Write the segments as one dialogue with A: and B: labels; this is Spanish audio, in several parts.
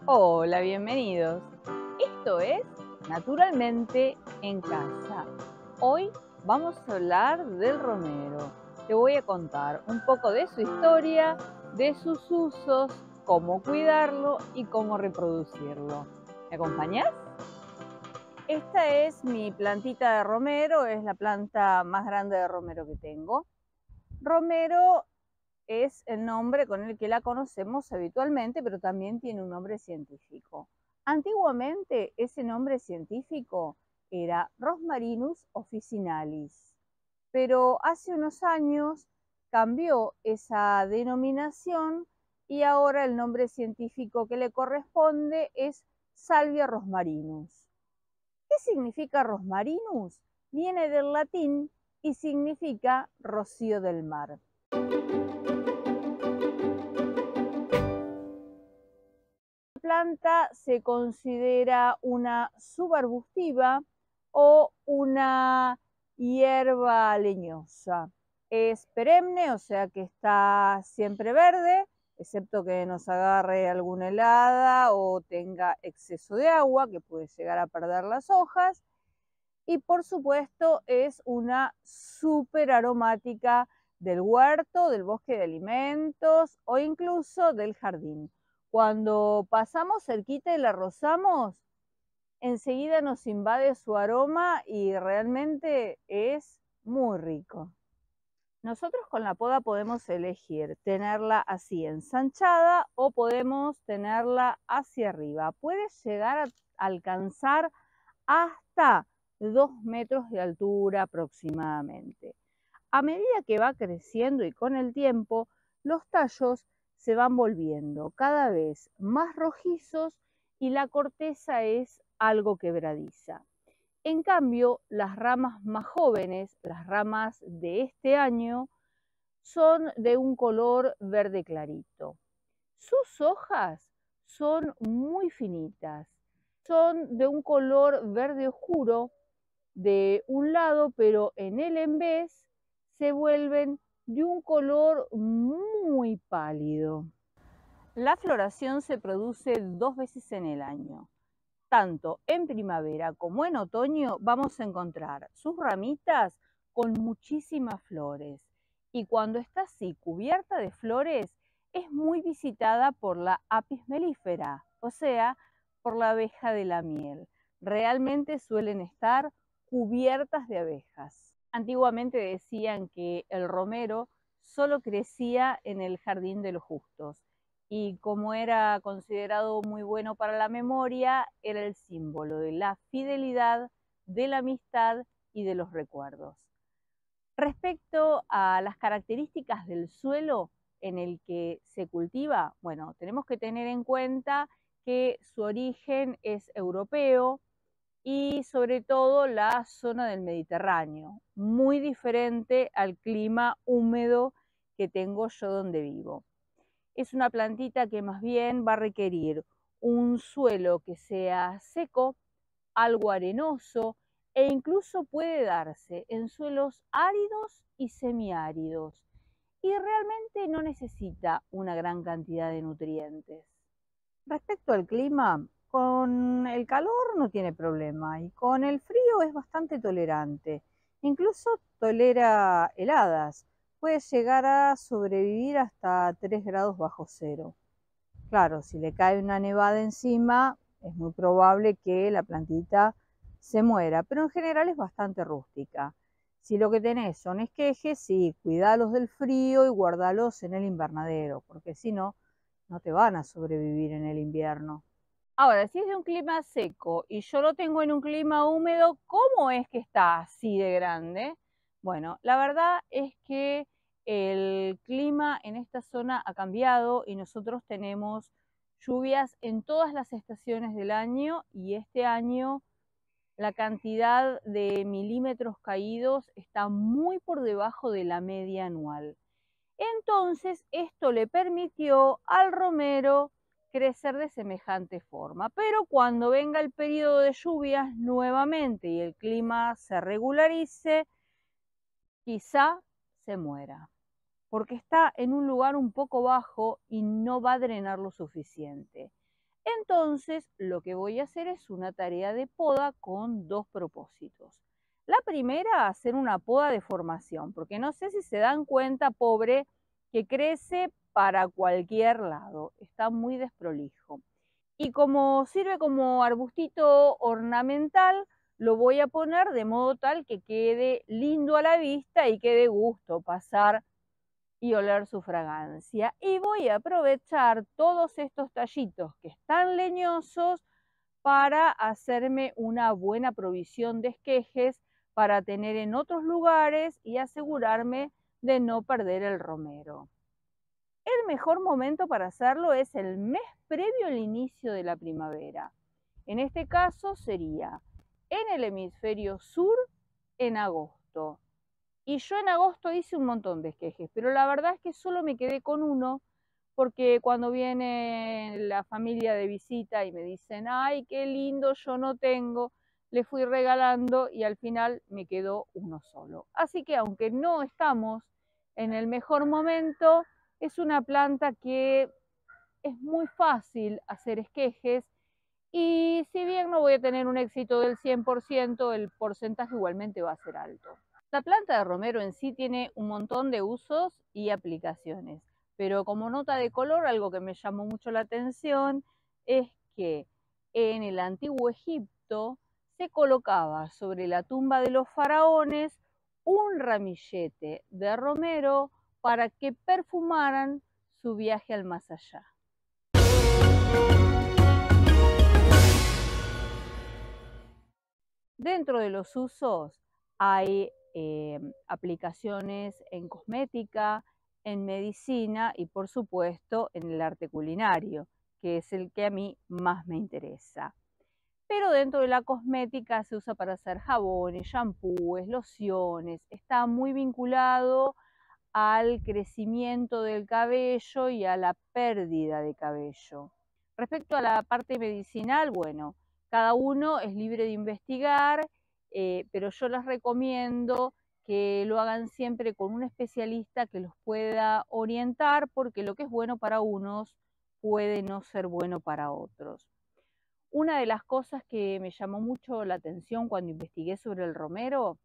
A: Hola, bienvenidos. Esto es Naturalmente en Casa. Hoy vamos a hablar del romero. Te voy a contar un poco de su historia, de sus usos, cómo cuidarlo y cómo reproducirlo. ¿Me acompañas? Esta es mi plantita de romero, es la planta más grande de romero que tengo. Romero es el nombre con el que la conocemos habitualmente, pero también tiene un nombre científico. Antiguamente ese nombre científico era Rosmarinus officinalis, pero hace unos años cambió esa denominación y ahora el nombre científico que le corresponde es Salvia rosmarinus. ¿Qué significa rosmarinus? Viene del latín y significa rocío del mar. La planta se considera una subarbustiva o una hierba leñosa. Es perenne, o sea que está siempre verde, excepto que nos agarre alguna helada o tenga exceso de agua, que puede llegar a perder las hojas. Y por supuesto es una súper aromática del huerto, del bosque de alimentos o incluso del jardín. Cuando pasamos cerquita y la rozamos, enseguida nos invade su aroma y realmente es muy rico. Nosotros con la poda podemos elegir tenerla así ensanchada o podemos tenerla hacia arriba. Puede llegar a alcanzar hasta 2 metros de altura aproximadamente. A medida que va creciendo y con el tiempo, los tallos se van volviendo cada vez más rojizos y la corteza es algo quebradiza. En cambio, las ramas más jóvenes, las ramas de este año, son de un color verde clarito. Sus hojas son muy finitas, son de un color verde oscuro de un lado, pero en el en vez se vuelven de un color muy pálido. La floración se produce 2 veces en el año. Tanto en primavera como en otoño vamos a encontrar sus ramitas con muchísimas flores. Y cuando está así cubierta de flores, es muy visitada por la apis mellifera, o sea, por la abeja de la miel. Realmente suelen estar cubiertas de abejas. Antiguamente decían que el romero solo crecía en el jardín de los justos y como era considerado muy bueno para la memoria, era el símbolo de la fidelidad, de la amistad y de los recuerdos. Respecto a las características del suelo en el que se cultiva, bueno, tenemos que tener en cuenta que su origen es europeo y sobre todo la zona del Mediterráneo, muy diferente al clima húmedo que tengo yo donde vivo. Es una plantita que más bien va a requerir un suelo que sea seco, algo arenoso e incluso puede darse en suelos áridos y semiáridos. Y realmente no necesita una gran cantidad de nutrientes. Respecto al clima, con el calor no tiene problema y con el frío es bastante tolerante. Incluso tolera heladas. Puede llegar a sobrevivir hasta 3 grados bajo cero. Claro, si le cae una nevada encima, es muy probable que la plantita se muera, pero en general es bastante rústica. Si lo que tenés son esquejes, sí, cuidalos del frío y guardalos en el invernadero, porque si no, no te van a sobrevivir en el invierno. Ahora, si es de un clima seco y yo lo tengo en un clima húmedo, ¿cómo es que está así de grande? Bueno, la verdad es que el clima en esta zona ha cambiado y nosotros tenemos lluvias en todas las estaciones del año y este año la cantidad de milímetros caídos está muy por debajo de la media anual. Entonces, esto le permitió al romero crecer de semejante forma. Pero cuando venga el periodo de lluvias nuevamente y el clima se regularice, quizá se muera, porque está en un lugar un poco bajo y no va a drenar lo suficiente. Entonces, lo que voy a hacer es una tarea de poda con dos propósitos. La primera, hacer una poda de formación, porque no sé si se dan cuenta, pobre, que crece para cualquier lado, está muy desprolijo. Y como sirve como arbustito ornamental, lo voy a poner de modo tal que quede lindo a la vista y que dé gusto pasar y oler su fragancia. Y voy a aprovechar todos estos tallitos que están leñosos para hacerme una buena provisión de esquejes para tener en otros lugares y asegurarme de no perder el romero. El mejor momento para hacerlo es el mes previo al inicio de la primavera. En este caso sería en el hemisferio sur en agosto. Y yo en agosto hice un montón de esquejes, pero la verdad es que solo me quedé con uno porque cuando viene la familia de visita y me dicen, ay, qué lindo, yo no tengo, le fui regalando y al final me quedó uno solo. Así que aunque no estamos en el mejor momento, es una planta que es muy fácil hacer esquejes y si bien no voy a tener un éxito del 100%, el porcentaje igualmente va a ser alto. La planta de romero en sí tiene un montón de usos y aplicaciones, pero como nota de color, algo que me llamó mucho la atención es que en el antiguo Egipto se colocaba sobre la tumba de los faraones un ramillete de romero para que perfumaran su viaje al más allá. Dentro de los usos hay aplicaciones en cosmética, en medicina y por supuesto en el arte culinario, que es el que a mí más me interesa. Pero dentro de la cosmética se usa para hacer jabones, shampoos, lociones, está muy vinculado al crecimiento del cabello y a la pérdida de cabello. Respecto a la parte medicinal, bueno, cada uno es libre de investigar, pero yo les recomiendo que lo hagan siempre con un especialista que los pueda orientar, porque lo que es bueno para unos puede no ser bueno para otros. Una de las cosas que me llamó mucho la atención cuando investigué sobre el romero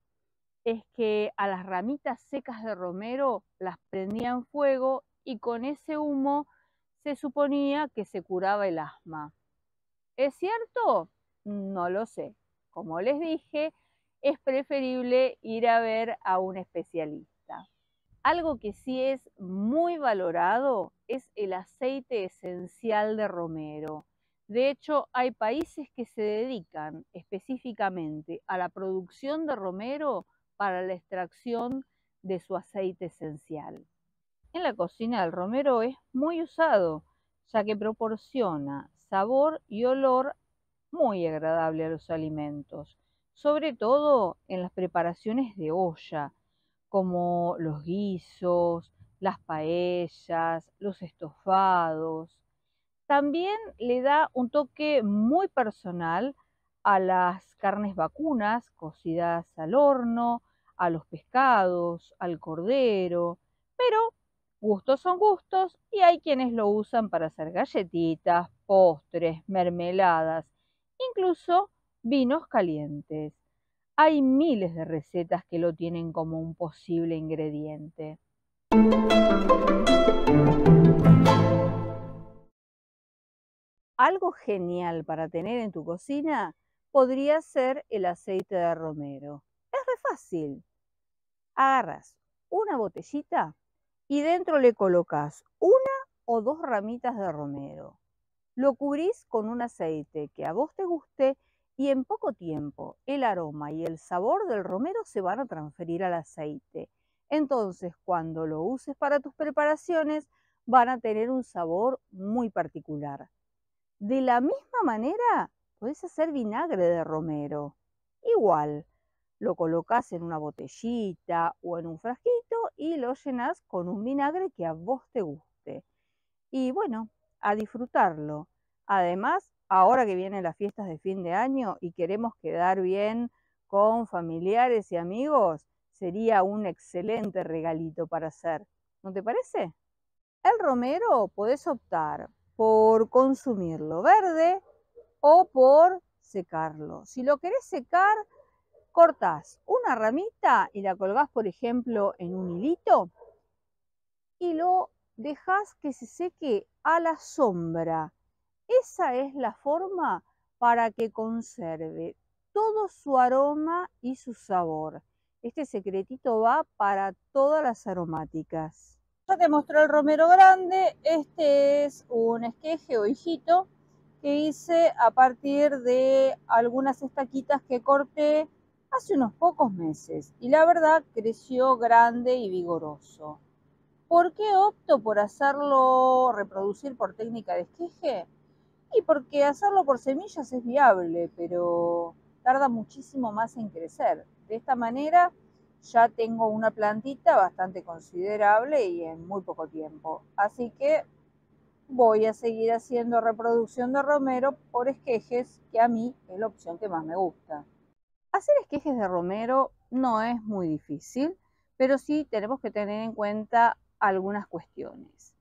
A: es que a las ramitas secas de romero las prendían fuego y con ese humo se suponía que se curaba el asma. ¿Es cierto? No lo sé. Como les dije, es preferible ir a ver a un especialista. Algo que sí es muy valorado es el aceite esencial de romero. De hecho, hay países que se dedican específicamente a la producción de romero para la extracción de su aceite esencial. En la cocina el romero es muy usado, ya que proporciona sabor y olor muy agradable a los alimentos, sobre todo en las preparaciones de olla, como los guisos, las paellas, los estofados. También le da un toque muy personal a las carnes vacunas cocidas al horno, a los pescados, al cordero, pero gustos son gustos y hay quienes lo usan para hacer galletitas, postres, mermeladas, incluso vinos calientes. Hay miles de recetas que lo tienen como un posible ingrediente. Algo genial para tener en tu cocina podría ser el aceite de romero. Es re fácil. Agarras una botellita y dentro le colocas una o dos ramitas de romero. Lo cubrís con un aceite que a vos te guste y en poco tiempo el aroma y el sabor del romero se van a transferir al aceite. Entonces, cuando lo uses para tus preparaciones, van a tener un sabor muy particular. De la misma manera, podés hacer vinagre de romero. Igual, lo colocas en una botellita o en un frasquito y lo llenas con un vinagre que a vos te guste. Y bueno, a disfrutarlo. Además, ahora que vienen las fiestas de fin de año y queremos quedar bien con familiares y amigos, sería un excelente regalito para hacer. ¿No te parece? El romero podés optar por consumirlo verde o por secarlo. Si lo querés secar, cortás una ramita y la colgás, por ejemplo, en un hilito y lo dejás que se seque a la sombra. Esa es la forma para que conserve todo su aroma y su sabor. Este secretito va para todas las aromáticas. Ya te mostré el romero grande. Este es un esqueje o hijito que hice a partir de algunas estaquitas que corté hace unos pocos meses. Y la verdad creció grande y vigoroso. ¿Por qué opto por hacerlo reproducir por técnica de esqueje? Y porque hacerlo por semillas es viable, pero tarda muchísimo más en crecer. De esta manera ya tengo una plantita bastante considerable y en muy poco tiempo. Así que voy a seguir haciendo reproducción de romero por esquejes, que a mí es la opción que más me gusta. Hacer esquejes de romero no es muy difícil, pero sí tenemos que tener en cuenta algunas cuestiones.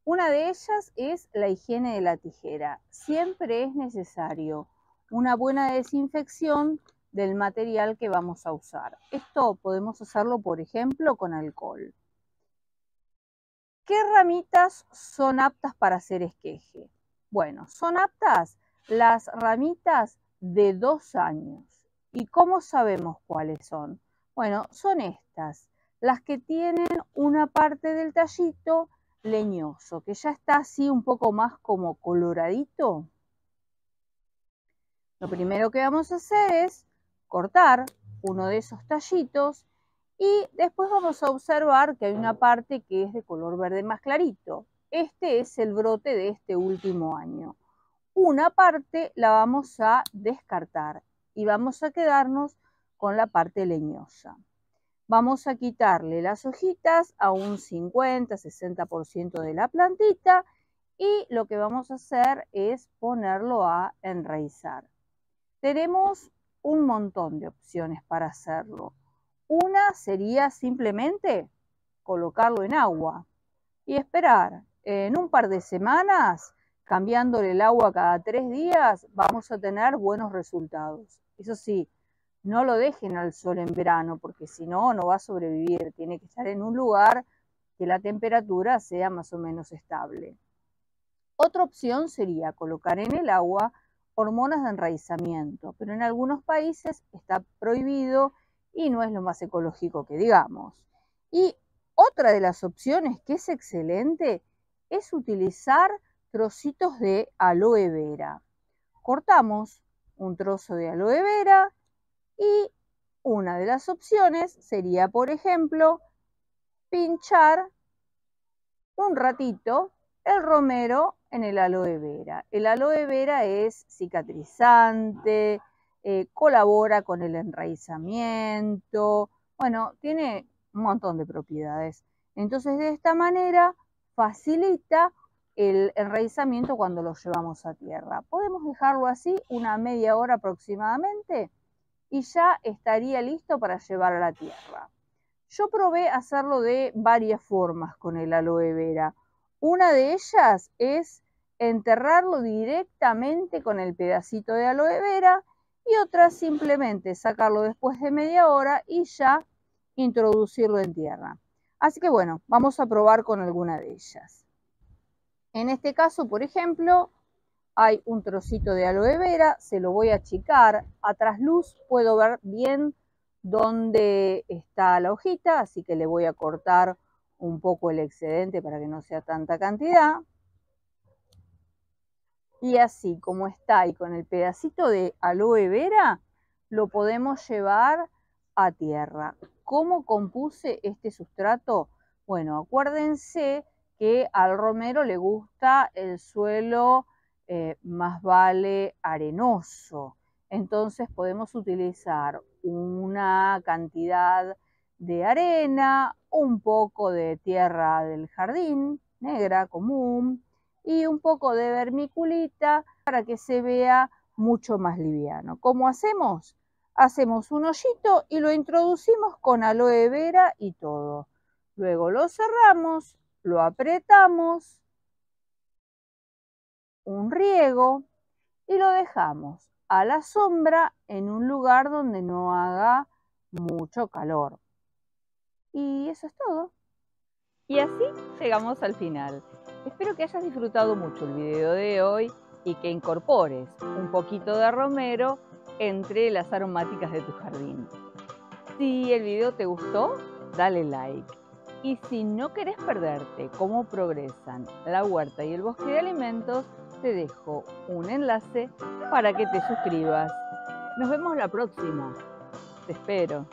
A: Una de ellas es la higiene de la tijera. Siempre es necesario una buena desinfección del material que vamos a usar. Esto podemos hacerlo, por ejemplo, con alcohol. ¿Qué ramitas son aptas para hacer esqueje? Bueno, son aptas las ramitas de 2 años. ¿Y cómo sabemos cuáles son? Bueno, son estas, las que tienen una parte del tallito leñoso, que ya está así un poco más como coloradito. Lo primero que vamos a hacer es cortar uno de esos tallitos y después vamos a observar que hay una parte que es de color verde más clarito. Este es el brote de este último año. Una parte la vamos a descartar y vamos a quedarnos con la parte leñosa. Vamos a quitarle las hojitas a un 50-60% de la plantita y lo que vamos a hacer es ponerlo a enraizar. Tenemos un montón de opciones para hacerlo. Una sería simplemente colocarlo en agua y esperar. En un par de semanas, cambiándole el agua cada 3 días, vamos a tener buenos resultados. Eso sí, no lo dejen al sol en verano, porque si no, no va a sobrevivir. Tiene que estar en un lugar que la temperatura sea más o menos estable. Otra opción sería colocar en el agua hormonas de enraizamiento, pero en algunos países está prohibido y no es lo más ecológico que digamos. Y otra de las opciones que es excelente es utilizar trocitos de aloe vera. Cortamos un trozo de aloe vera y una de las opciones sería, por ejemplo, pinchar un ratito el romero en el aloe vera. El aloe vera es cicatrizante, colabora con el enraizamiento, bueno, tiene un montón de propiedades. Entonces, de esta manera facilita el enraizamiento cuando lo llevamos a tierra. Podemos dejarlo así una media hora aproximadamente y ya estaría listo para llevar a la tierra. Yo probé hacerlo de varias formas con el aloe vera. Una de ellas es enterrarlo directamente con el pedacito de aloe vera y otra simplemente sacarlo después de media hora y ya introducirlo en tierra. Así que bueno, vamos a probar con alguna de ellas. En este caso, por ejemplo, hay un trocito de aloe vera, se lo voy a achicar. A trasluz puedo ver bien dónde está la hojita, así que le voy a cortar un poco el excedente para que no sea tanta cantidad. Y así como está y con el pedacito de aloe vera, lo podemos llevar a tierra. ¿Cómo compuse este sustrato? Bueno, acuérdense que al romero le gusta el suelo más vale arenoso. Entonces podemos utilizar una cantidad de arena, un poco de tierra del jardín, negra, común, y un poco de vermiculita para que se vea mucho más liviano. ¿Cómo hacemos? Hacemos un hoyito y lo introducimos con aloe vera y todo. Luego lo cerramos, lo apretamos un riego y lo dejamos a la sombra en un lugar donde no haga mucho calor. Y eso es todo. Y así llegamos al final. Espero que hayas disfrutado mucho el video de hoy y que incorpores un poquito de romero entre las aromáticas de tu jardín. Si el video te gustó, dale like. Y si no querés perderte cómo progresan la huerta y el bosque de alimentos, te dejo un enlace para que te suscribas. Nos vemos la próxima. Te espero.